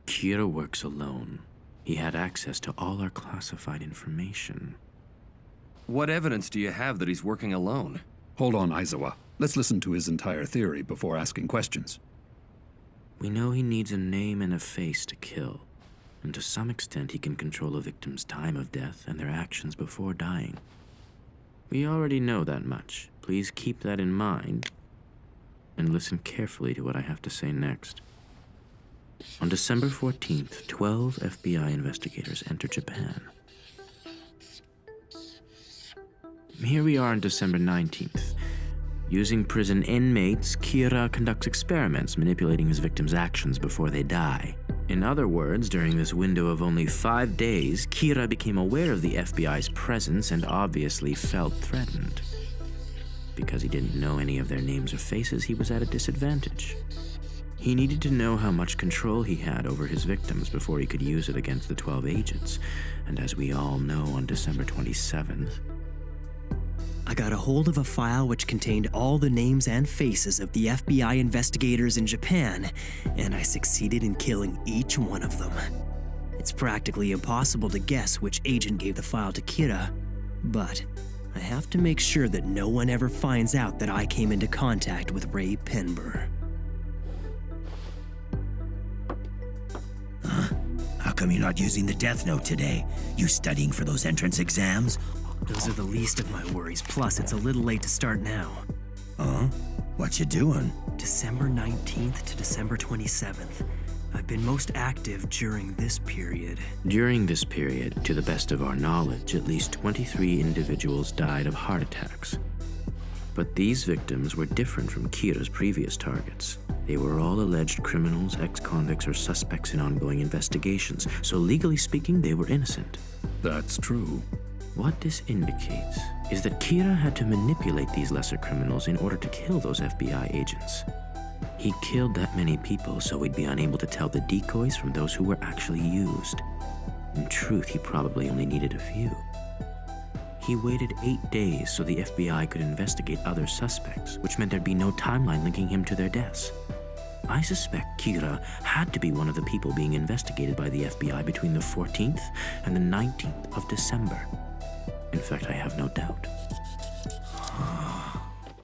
Kira works alone. He had access to all our classified information. What evidence do you have that he's working alone? Hold on, Aizawa. Let's listen to his entire theory before asking questions. We know he needs a name and a face to kill, and to some extent he can control a victim's time of death and their actions before dying. We already know that much. Please keep that in mind, and listen carefully to what I have to say next. On December 14th, 12 FBI investigators entered Japan. Here we are on December 19th. Using prison inmates, Kira conducts experiments manipulating his victims' actions before they die. In other words, during this window of only 5 days, Kira became aware of the FBI's presence and obviously felt threatened. Because he didn't know any of their names or faces, he was at a disadvantage. He needed to know how much control he had over his victims before he could use it against the 12 agents. And as we all know, on December 27th, I got a hold of a file which contained all the names and faces of the FBI investigators in Japan, and I succeeded in killing each one of them. It's practically impossible to guess which agent gave the file to Kira, but I have to make sure that no one ever finds out that I came into contact with Ray Penber. Huh? How come you're not using the Deathnote today? You studying for those entrance exams? Those are the least of my worries, plus it's a little late to start now. Huh? What you doing? December 19th to December 27th. I've been most active during this period. During this period, to the best of our knowledge, at least 23 individuals died of heart attacks. But these victims were different from Kira's previous targets. They were all alleged criminals, ex-convicts, or suspects in ongoing investigations, so legally speaking, they were innocent. That's true. What this indicates is that Kira had to manipulate these lesser criminals in order to kill those FBI agents. He killed that many people so we'd be unable to tell the decoys from those who were actually used. In truth, he probably only needed a few. He waited 8 days so the FBI could investigate other suspects, which meant there'd be no timeline linking him to their deaths. I suspect Kira had to be one of the people being investigated by the FBI between the 14th and the 19th of December. In fact, I have no doubt.